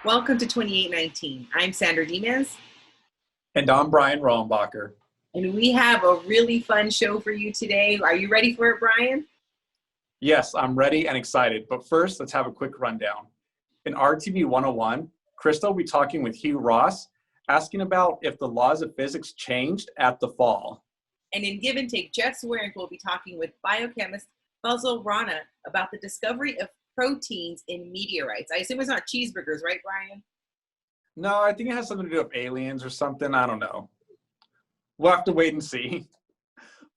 Welcome to 2819. I'm Sandra Dimes. And I'm Brian Rohmbacher. And we have a really fun show for you today. Are you ready for it, Brian? Yes, I'm ready and excited. But first, let's have a quick rundown. In RTV 101, Krista will be talking with Hugh Ross, asking about if the laws of physics changed at the fall. And in Give and Take, Jeff Zweerink will be talking with biochemist Fazale Rana about the discovery of proteins in meteorites. I assume it's not cheeseburgers, right, Brian? No, I think it has something to do with aliens or something. I don't know. We'll have to wait and see.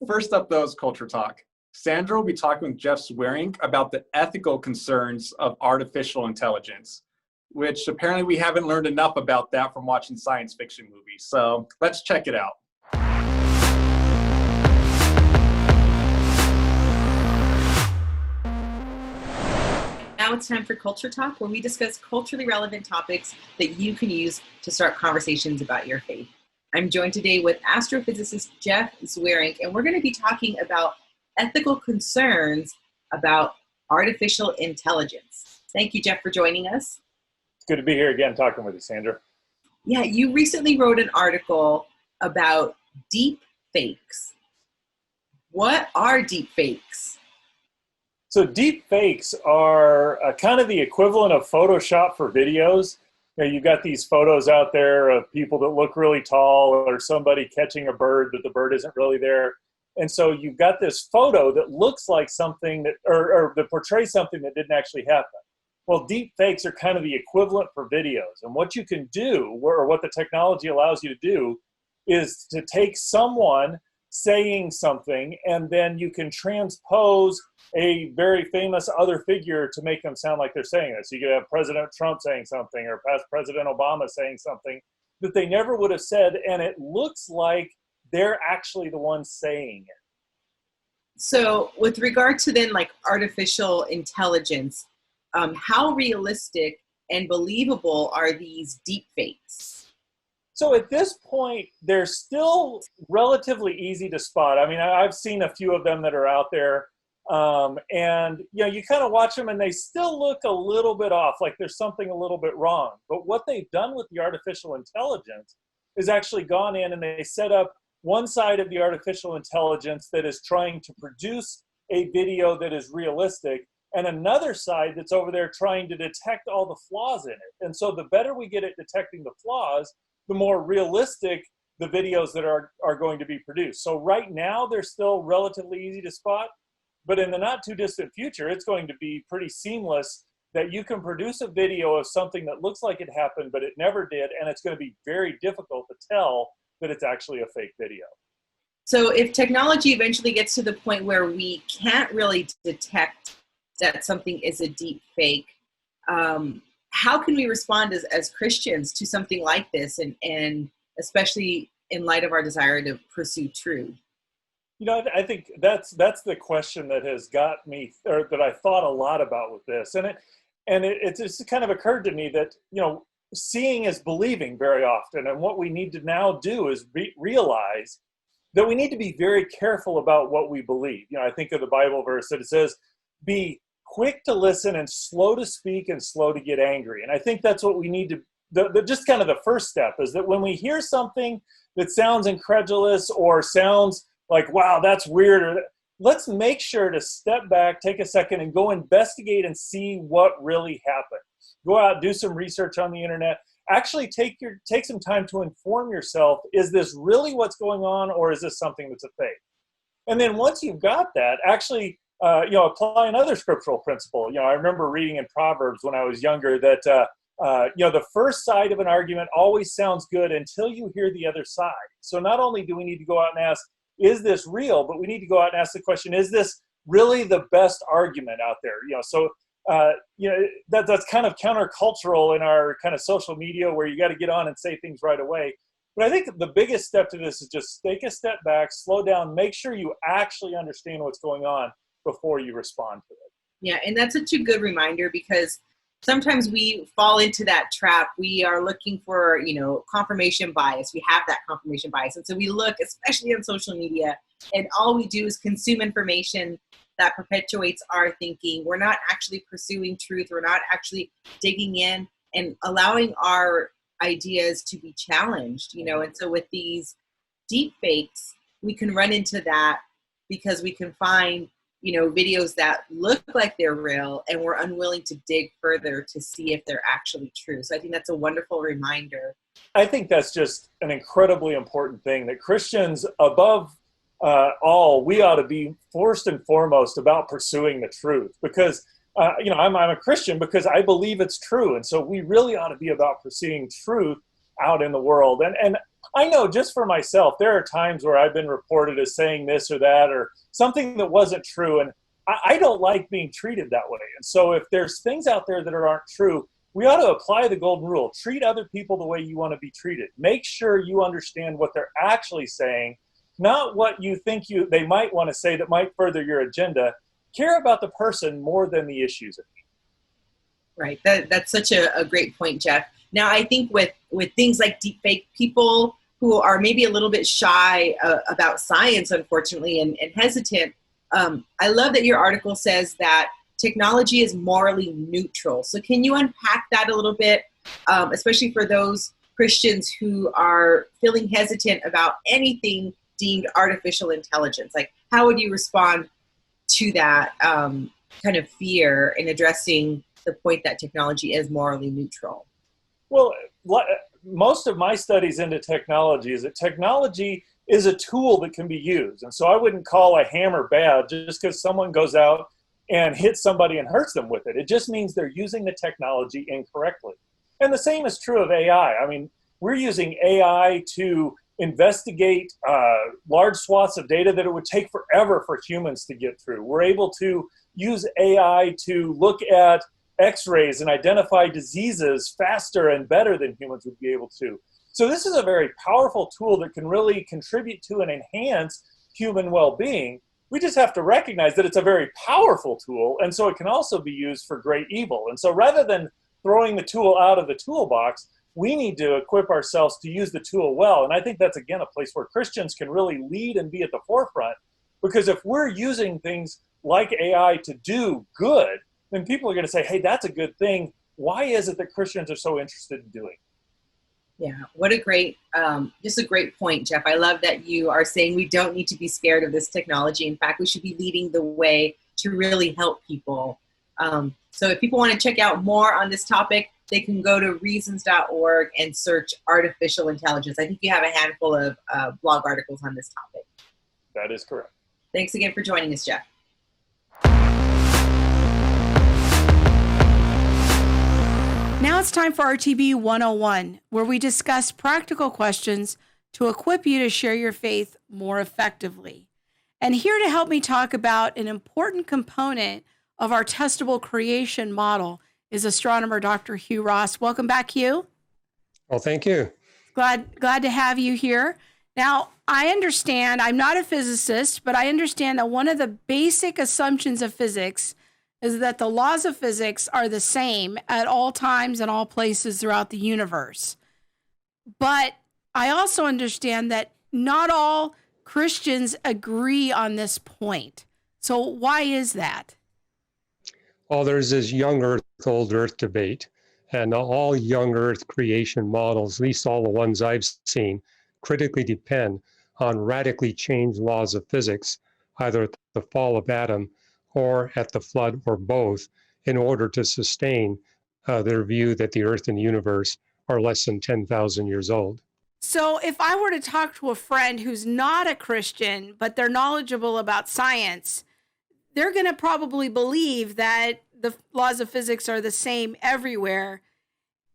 First up, though, is Culture Talk. Sandra will be talking with Jeff Zweerink about the ethical concerns of artificial intelligence, which apparently we haven't learned enough about that from watching science fiction movies. So let's check it out. Now it's time for Culture Talk, where we discuss culturally relevant topics that you can use to start conversations about your faith. I'm joined today with astrophysicist Jeff Zweerink, and we're going to be talking about ethical concerns about artificial intelligence. Thank you, Jeff, for joining us. It's good to be here again talking with you, Sandra. Yeah, you recently wrote an article about deep fakes. What are deep fakes? So deep fakes are kind of the equivalent of Photoshop for videos. You know, you've got these photos out there of people that look really tall or somebody catching a bird, but the bird isn't really there. And so you've got this photo that looks like something that, or that portrays something that didn't actually happen. Well, deep fakes are kind of the equivalent for videos. And what you can do, or what the technology allows you to do, is to take someone saying something, and then you can transpose a very famous other figure to make them sound like they're saying this. You could have President Trump saying something, or past President Obama saying something that they never would have said, and it looks like they're actually the ones saying it. So with regard to then like artificial intelligence, how realistic and believable are these deep fakes? So at this point, they're still relatively easy to spot. I mean, I've seen a few of them that are out there, and you know, you kind of watch them and they still look a little bit off, like there's something a little bit wrong. But what they've done with the artificial intelligence is actually gone in and they set up one side of the artificial intelligence that is trying to produce a video that is realistic, and another side that's over there trying to detect all the flaws in it. And so the better we get at detecting the flaws, the more realistic the videos that are going to be produced. So right now, they're still relatively easy to spot, but in the not too distant future, it's going to be pretty seamless that you can produce a video of something that looks like it happened, but it never did, and it's going to be very difficult to tell that it's actually a fake video. So if technology eventually gets to the point where we can't really detect that something is a deep fake, how can we respond as Christians to something like this, and especially in light of our desire to pursue truth? You know, I think that's the question that has got me, or that I thought a lot about with this, and it just kind of occurred to me that, you know, seeing is believing very often, and what we need to now do is realize that we need to be very careful about what we believe. You know, I think of the Bible verse that it says, "Be quick to listen and slow to speak and slow to get angry." And I think that's what we need to, just kind of the first step is that when we hear something that sounds incredulous or sounds like, wow, that's weird, let's make sure to step back, take a second, and go investigate and see what really happened. Go out, do some research on the internet. Actually take some time to inform yourself, is this really what's going on, or is this something that's a fake? And then once you've got that, actually apply another scriptural principle. You know, I remember reading in Proverbs when I was younger that, the first side of an argument always sounds good until you hear the other side. So not only do we need to go out and ask, is this real? But we need to go out and ask the question, is this really the best argument out there? You know, so, that's kind of countercultural in our kind of social media where you got to get on and say things right away. But I think the biggest step to this is just take a step back, slow down, make sure you actually understand what's going on before you respond to it. Yeah, and that's such a good reminder, because sometimes we fall into that trap. We are looking for, confirmation bias. We have that confirmation bias. And so we look, especially on social media, and all we do is consume information that perpetuates our thinking. We're not actually pursuing truth. We're not actually digging in and allowing our ideas to be challenged, and so with these deep fakes, we can run into that because we can find, videos that look like they're real, and we're unwilling to dig further to see if they're actually true. So I think that's a wonderful reminder. I think that's just an incredibly important thing that Christians, above all, we ought to be first and foremost about pursuing the truth, because I'm a Christian because I believe it's true, and so we really ought to be about pursuing truth out in the world. And I know just for myself, there are times where I've been reported as saying this or that or something that wasn't true, and I don't like being treated that way. And so if there's things out there that aren't true, we ought to apply the golden rule. Treat other people the way you want to be treated. Make sure you understand what they're actually saying, not what you think they might want to say that might further your agenda. Care about the person more than the issues at hand. Right. That's such a great point, Jeff. Now, I think with things like deepfake, people who are maybe a little bit shy about science, unfortunately, and hesitant, I love that your article says that technology is morally neutral. So can you unpack that a little bit, especially for those Christians who are feeling hesitant about anything deemed artificial intelligence? Like, how would you respond to that kind of fear in addressing the point that technology is morally neutral? Well, most of my studies into technology is that technology is a tool that can be used. And so I wouldn't call a hammer bad just because someone goes out and hits somebody and hurts them with it. It just means they're using the technology incorrectly. And the same is true of AI. I mean, we're using AI to investigate large swaths of data that it would take forever for humans to get through. We're able to use AI to look at X-rays and identify diseases faster and better than humans would be able to. So this is a very powerful tool that can really contribute to and enhance human well-being. We just have to recognize that it's a very powerful tool, and so it can also be used for great evil. And so rather than throwing the tool out of the toolbox, we need to equip ourselves to use the tool well. And I think that's, again, a place where Christians can really lead and be at the forefront, because if we're using things like AI to do good, then people are going to say, hey, that's a good thing. Why is it that Christians are so interested in doing? Yeah, what a great, just a great point, Jeff. I love that you are saying we don't need to be scared of this technology. In fact, we should be leading the way to really help people. So if people want to check out more on this topic, they can go to reasons.org and search artificial intelligence. I think you have a handful of blog articles on this topic. That is correct. Thanks again for joining us, Jeff. Now it's time for RTB 101, where we discuss practical questions to equip you to share your faith more effectively. And here to help me talk about an important component of our testable creation model is astronomer Dr. Hugh Ross. Welcome back, Hugh. Well, thank you. Glad to have you here. Now, I understand, I'm not a physicist, but I understand that one of the basic assumptions of physics is that the laws of physics are the same at all times and all places throughout the universe. But I also understand that not all Christians agree on this point. So why is that? Well, there's this young Earth, old Earth debate, and all young Earth creation models, at least all the ones I've seen, critically depend on radically changed laws of physics, either at the fall of Adam or at the flood, or both, in order to sustain their view that the Earth and the universe are less than 10,000 years old. So if I were to talk to a friend who's not a Christian, but they're knowledgeable about science, they're going to probably believe that the laws of physics are the same everywhere.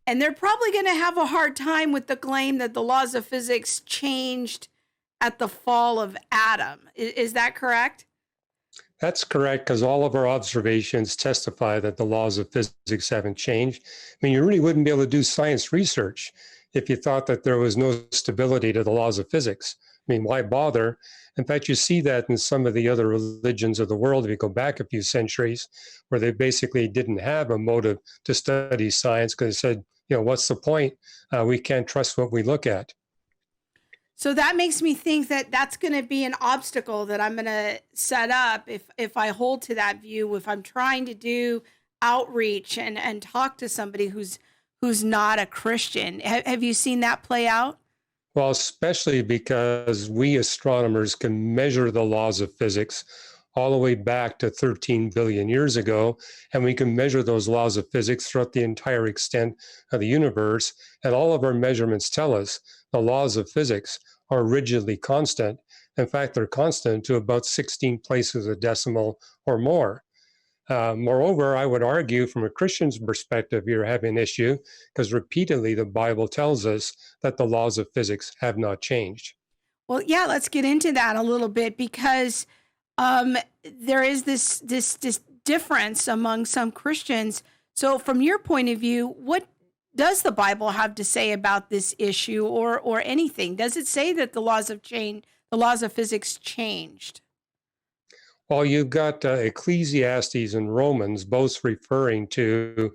And they're probably going to have a hard time with the claim that the laws of physics changed at the fall of Adam. Is that correct? That's correct, because all of our observations testify that the laws of physics haven't changed. I mean, you really wouldn't be able to do science research if you thought that there was no stability to the laws of physics. I mean, why bother? In fact, you see that in some of the other religions of the world, if you go back a few centuries, where they basically didn't have a motive to study science because they said, what's the point? We can't trust what we look at. So that makes me think that that's going to be an obstacle that I'm going to set up if I hold to that view, if I'm trying to do outreach and talk to somebody who's who's not a Christian. Have you seen that play out? Well, especially because we astronomers can measure the laws of physics all the way back to 13 billion years ago, and we can measure those laws of physics throughout the entire extent of the universe, and all of our measurements tell us the laws of physics are rigidly constant. In fact, they're constant to about 16 places a decimal or more. Moreover, I would argue from a Christian's perspective, you're having an issue because repeatedly the Bible tells us that the laws of physics have not changed. Well, yeah, let's get into that a little bit because there is this difference among some Christians. So, from your point of view, what does the Bible have to say about this issue, or anything? Does it say that the laws of physics changed? Well, you've got Ecclesiastes and Romans both referring to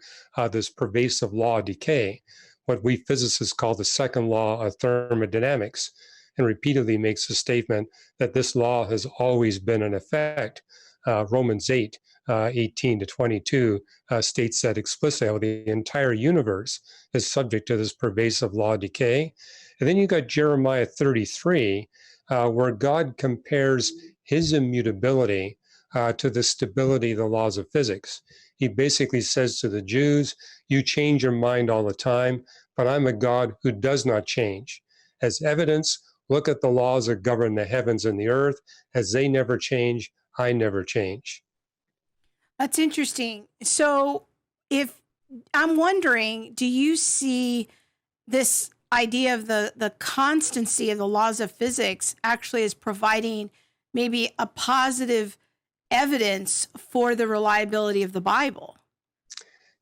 this pervasive law of decay, what we physicists call the second law of thermodynamics, and repeatedly makes the statement that this law has always been in effect. Romans 8, 18 to 22 states that explicitly how the entire universe is subject to this pervasive law of decay. And then you got Jeremiah 33, where God compares his immutability to the stability of the laws of physics. He basically says to the Jews, you change your mind all the time, but I'm a God who does not change. As evidence, look at the laws that govern the heavens and the earth. As they never change, I never change. That's interesting. So, if I'm wondering, do you see this idea of the constancy of the laws of physics actually as providing maybe a positive evidence for the reliability of the Bible?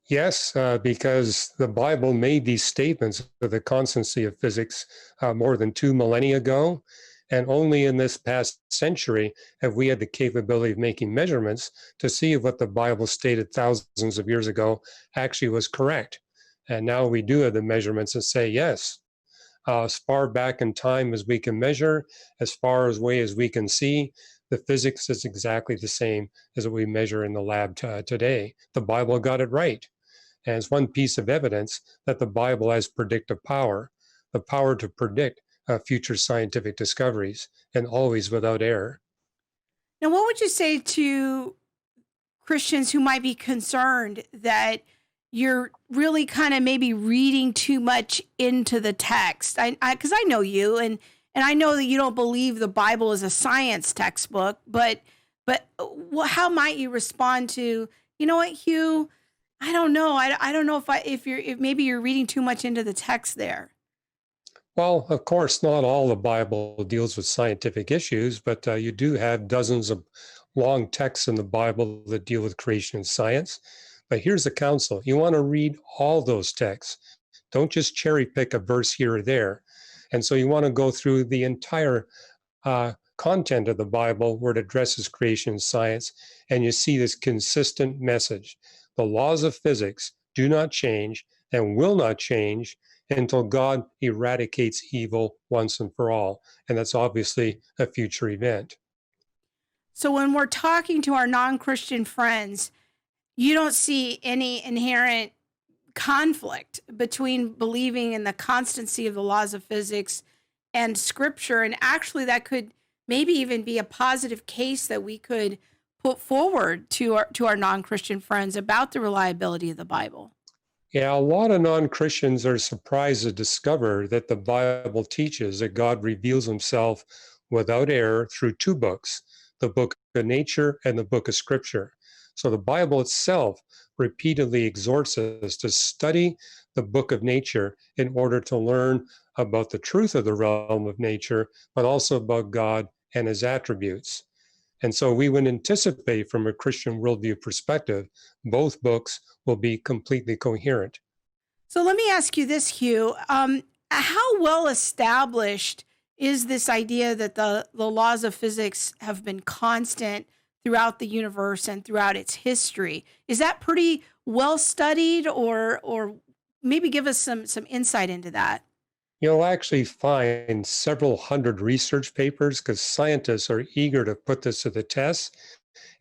Yes, because the Bible made these statements of the constancy of physics more than 2 millennia ago. And only in this past century have we had the capability of making measurements to see if what the Bible stated thousands of years ago actually was correct. And now we do have the measurements that say, yes, as far back in time as we can measure, as far away as we can see, the physics is exactly the same as what we measure in the lab today. The Bible got it right. And it's one piece of evidence that the Bible has predictive power, the power to predict future scientific discoveries, and always without error. Now, what would you say to Christians who might be concerned that you're really kind of maybe reading too much into the text? Because I know you, and I know that you don't believe the Bible is a science textbook, but how might you respond to, you know what, Hugh? I don't know. I don't know if maybe you're reading too much into the text there. Well, of course, not all the Bible deals with scientific issues, but you do have dozens of long texts in the Bible that deal with creation and science. But here's the counsel. You want to read all those texts. Don't just cherry pick a verse here or there. And so you want to go through the entire content of the Bible where it addresses creation and science, and you see this consistent message. The laws of physics do not change and will not change until God eradicates evil once and for all. And that's obviously a future event. So when we're talking to our non-Christian friends, you don't see any inherent conflict between believing in the constancy of the laws of physics and scripture. And actually that could maybe even be a positive case that we could put forward to our non-Christian friends about the reliability of the Bible. Yeah, a lot of non-Christians are surprised to discover that the Bible teaches that God reveals himself without error through two books, the book of nature and the book of scripture. So the Bible itself repeatedly exhorts us to study the book of nature in order to learn about the truth of the realm of nature, but also about God and his attributes. And so we would anticipate from a Christian worldview perspective, both books will be completely coherent. So let me ask you this, Hugh. How well established is this idea that the laws of physics have been constant throughout the universe and throughout its history? Is that pretty well studied, or maybe give us some insight into that? You'll actually find several hundred research papers because scientists are eager to put this to the test.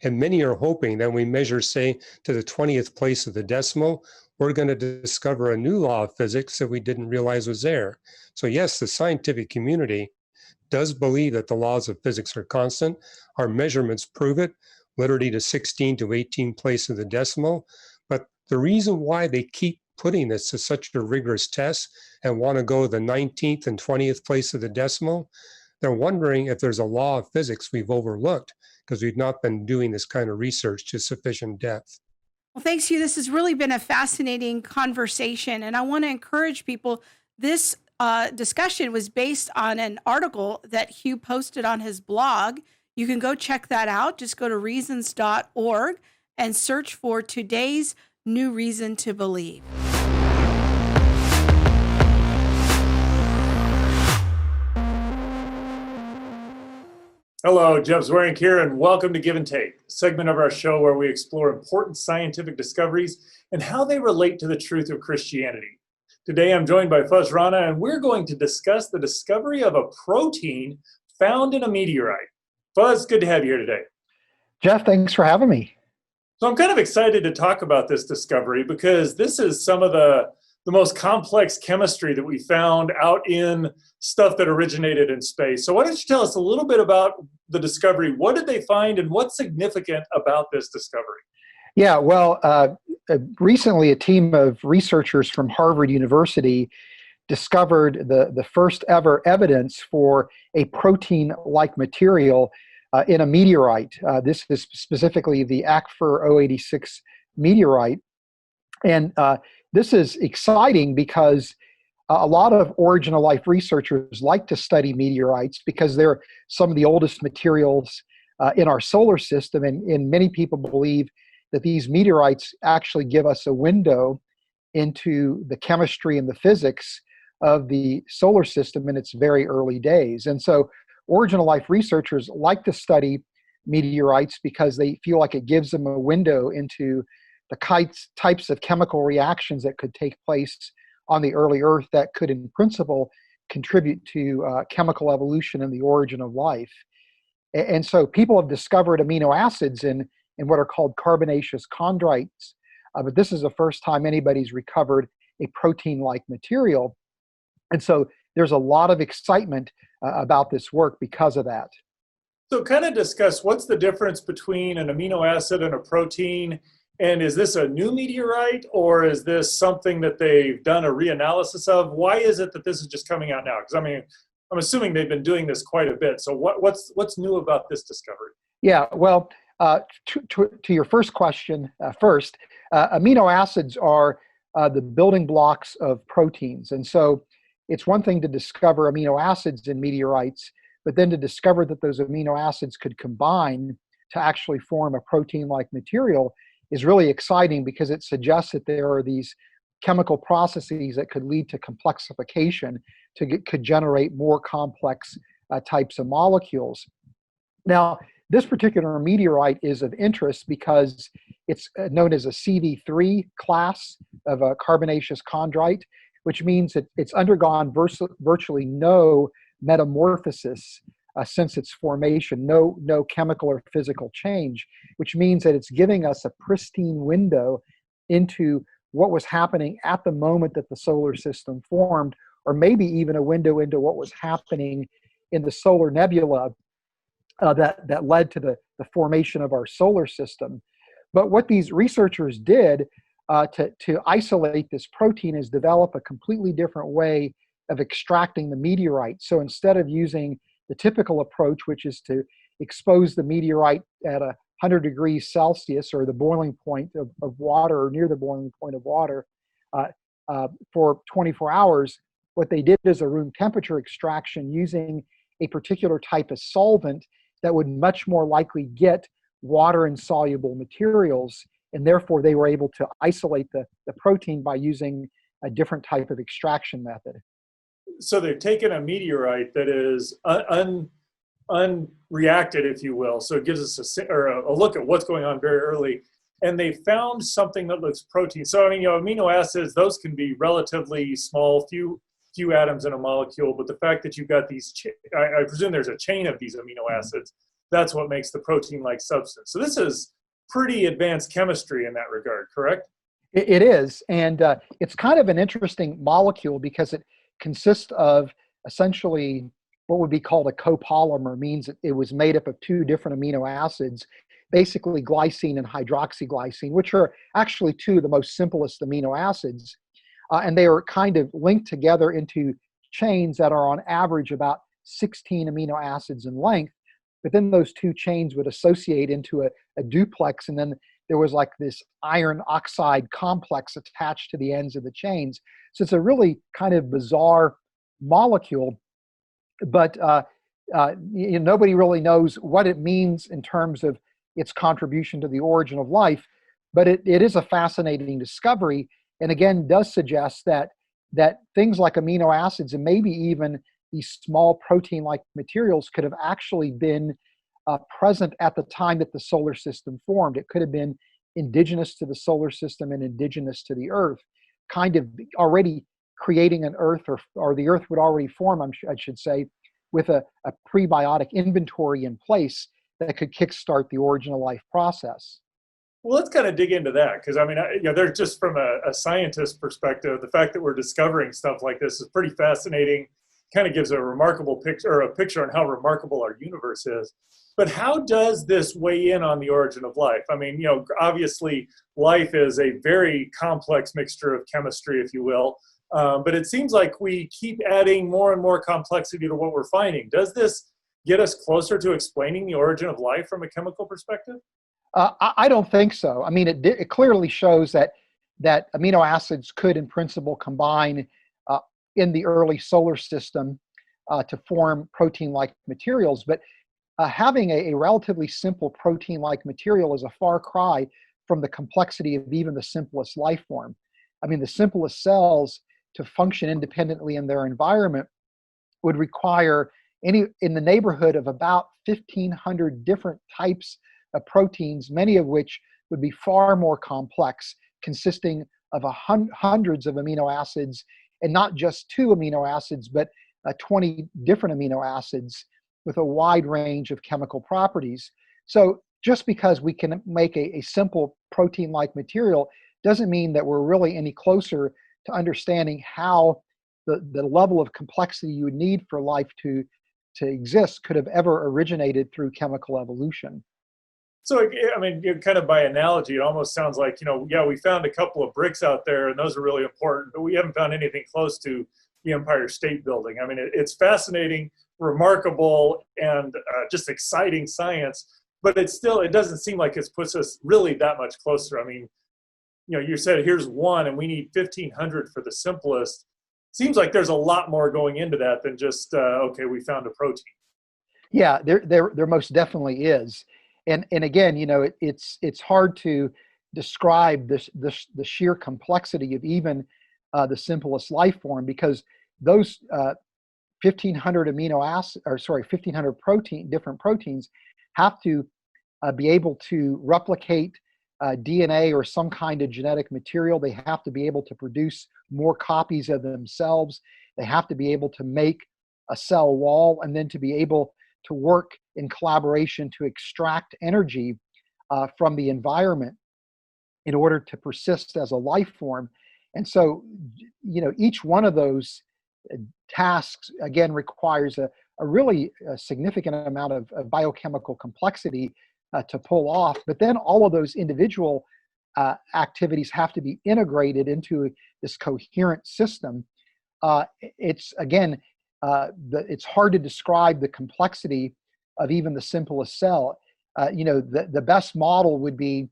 And many are hoping that we measure, say, to the 20th place of the decimal, we're going to discover a new law of physics that we didn't realize was there. So yes, the scientific community does believe that the laws of physics are constant. Our measurements prove it, literally to 16 to 18 place of the decimal. But the reason why they keep putting this to such a rigorous test and want to go the 19th and 20th place of the decimal, they're wondering if there's a law of physics we've overlooked because we've not been doing this kind of research to sufficient depth. Well, thanks, Hugh. This has really been a fascinating conversation. And I want to encourage people. This discussion was based on an article that Hugh posted on his blog. You can go check that out. Just go to reasons.org and search for today's new reason to believe. Hello, Jeff Zweerink here, and welcome to Give and Take, a segment of our show where we explore important scientific discoveries and how they relate to the truth of Christianity. Today, I'm joined by Fazale Rana, and we're going to discuss the discovery of a protein found in a meteorite. Fuzz, good to have you here today. Jeff, thanks for having me. So I'm kind of excited to talk about this discovery because this is some of the most complex chemistry that we found out in stuff that originated in space. So why don't you tell us a little bit about the discovery? What did they find and what's significant about this discovery? Yeah, well, recently a team of researchers from Harvard University discovered the first ever evidence for a protein-like material in a meteorite. This is specifically the Akfer 086 meteorite. And this is exciting because a lot of origin of life researchers like to study meteorites because they're some of the oldest materials in our solar system. And many people believe that these meteorites actually give us a window into the chemistry and the physics of the solar system in its very early days. And so origin of life researchers like to study meteorites because they feel like it gives them a window into the types of chemical reactions that could take place on the early Earth that could, in principle, contribute to chemical evolution and the origin of life. And so people have discovered amino acids in what are called carbonaceous chondrites, but this is the first time anybody's recovered a protein-like material. And so there's a lot of excitement about this work because of that. So kind of discuss what's the difference between an amino acid and a protein. And is this a new meteorite, or is this something that they've done a reanalysis of? Why is it that this is just coming out now? Because I mean, I'm assuming they've been doing this quite a bit. So what's new about this discovery? Yeah, well, to your first question first, amino acids are the building blocks of proteins. And so it's one thing to discover amino acids in meteorites, but then to discover that those amino acids could combine to actually form a protein-like material is really exciting because it suggests that there are these chemical processes that could lead to complexification could generate more complex types of molecules. Now, this particular meteorite is of interest because it's known as a CV3 class of a carbonaceous chondrite, which means that it's undergone virtually no metamorphosis since its formation, no chemical or physical change, which means that it's giving us a pristine window into what was happening at the moment that the solar system formed, or maybe even a window into what was happening in the solar nebula that led to the formation of our solar system. But what these researchers did to isolate this protein is develop a completely different way of extracting the meteorite. So instead of using the typical approach, which is to expose the meteorite at 100 degrees Celsius, or the boiling point of water, or near the boiling point of water, for 24 hours, what they did is a room temperature extraction using a particular type of solvent that would much more likely get water-insoluble materials, and therefore they were able to isolate the protein by using a different type of extraction method. So they've taken a meteorite that is unreacted, if you will. So it gives us a look at what's going on very early. And they found something that looks protein. So, I mean, amino acids, those can be relatively small, few atoms in a molecule. But the fact that you've got these, I presume there's a chain of these amino acids, that's what makes the protein-like substance. So this is pretty advanced chemistry in that regard, correct? It is, and it's kind of an interesting molecule because it consists of essentially what would be called a copolymer, means it was made up of two different amino acids, basically glycine and hydroxyglycine, which are actually two of the most simplest amino acids. And they are kind of linked together into chains that are on average about 16 amino acids in length. But then those two chains would associate into a duplex, and then there was like this iron oxide complex attached to the ends of the chains. So it's a really kind of bizarre molecule, but nobody really knows what it means in terms of its contribution to the origin of life. But it is a fascinating discovery, and again does suggest that things like amino acids and maybe even these small protein-like materials could have actually been present at the time that the solar system formed. It could have been indigenous to the solar system and indigenous to the Earth, kind of already creating an Earth, or the Earth would already form, I should say, with a prebiotic inventory in place that could kickstart the origin of life process. Well, let's kind of dig into that, because I mean, there's just from a scientist perspective, the fact that we're discovering stuff like this is pretty fascinating. Kind of gives a remarkable picture, or a picture on how remarkable our universe is. But how does this weigh in on the origin of life? I mean, obviously life is a very complex mixture of chemistry, if you will. But it seems like we keep adding more and more complexity to what we're finding. Does this get us closer to explaining the origin of life from a chemical perspective? I don't think so. I mean, it clearly shows that amino acids could, in principle, combine in the early solar system to form protein-like materials. But having a relatively simple protein-like material is a far cry from the complexity of even the simplest life form. I mean, the simplest cells to function independently in their environment would require in the neighborhood of about 1,500 different types of proteins, many of which would be far more complex, consisting of hundreds of amino acids, and not just two amino acids, but 20 different amino acids with a wide range of chemical properties. So just because we can make a simple protein-like material doesn't mean that we're really any closer to understanding how the level of complexity you would need for life to exist could have ever originated through chemical evolution. So, I mean, kind of by analogy, it almost sounds like, we found a couple of bricks out there and those are really important, but we haven't found anything close to the Empire State Building. I mean, it's fascinating, remarkable, and just exciting science, but it doesn't seem like it puts us really that much closer. I mean, you said here's one and we need 1,500 for the simplest. Seems like there's a lot more going into that than just, okay, we found a protein. Yeah, there most definitely is. And again, it's hard to describe the sheer complexity of even the simplest life form, because those 1,500 different proteins have to be able to replicate DNA or some kind of genetic material. They have to be able to produce more copies of themselves. They have to be able to make a cell wall, and then to be able to work in collaboration to extract energy from the environment in order to persist as a life form. And so, each one of those tasks, again, requires a really significant amount of biochemical complexity to pull off. But then all of those individual activities have to be integrated into this coherent system. It's hard to describe the complexity of even the simplest cell. The best model would be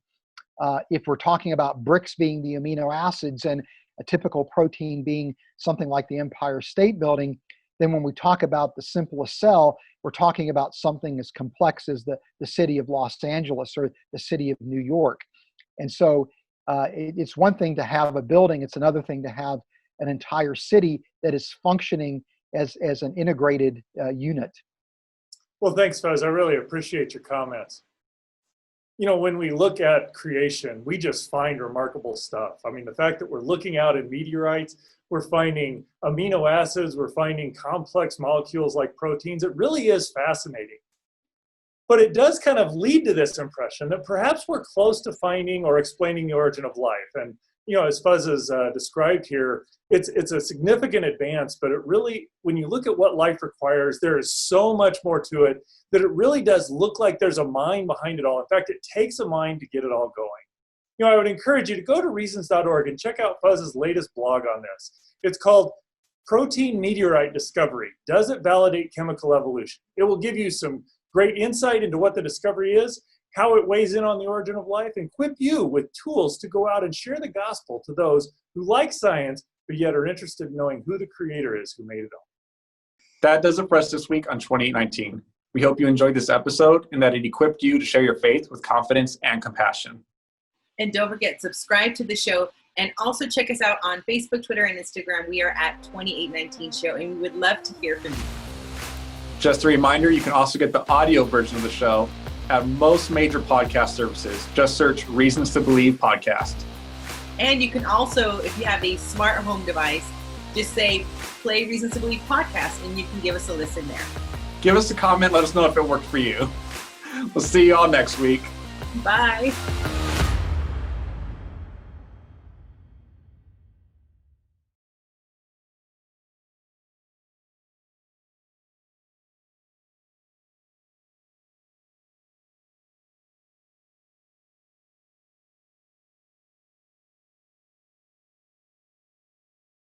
if we're talking about bricks being the amino acids and a typical protein being something like the Empire State Building, then when we talk about the simplest cell, we're talking about something as complex as the city of Los Angeles or the city of New York. And so it's one thing to have a building, it's another thing to have an entire city that is functioning as an integrated unit. Well, thanks, Faz. I really appreciate your comments. When we look at creation, we just find remarkable stuff. I mean, the fact that we're looking out at meteorites, we're finding amino acids, we're finding complex molecules like proteins. It really is fascinating. But it does kind of lead to this impression that perhaps we're close to finding or explaining the origin of life. And as Fuzz has described here, it's a significant advance, but it really, when you look at what life requires, there is so much more to it that it really does look like there's a mind behind it all. In fact, it takes a mind to get it all going. I would encourage you to go to reasons.org and check out Fuzz's latest blog on this. It's called Protein Meteorite Discovery. Does it validate chemical evolution? It will give you some great insight into what the discovery is, how it weighs in on the origin of life, and equip you with tools to go out and share the gospel to those who like science, but yet are interested in knowing who the creator is who made it all. That does it for us this week on 2819. We hope you enjoyed this episode and that it equipped you to share your faith with confidence and compassion. And don't forget, subscribe to the show and also check us out on Facebook, Twitter, and Instagram. We are at 2819 Show, and we would love to hear from you. Just a reminder, you can also get the audio version of the show at most major podcast services. Just search Reasons to Believe Podcast. And you can also, if you have a smart home device, just say, play Reasons to Believe Podcast, and you can give us a listen there. Give us a comment. Let us know if it worked for you. We'll see you all next week. Bye.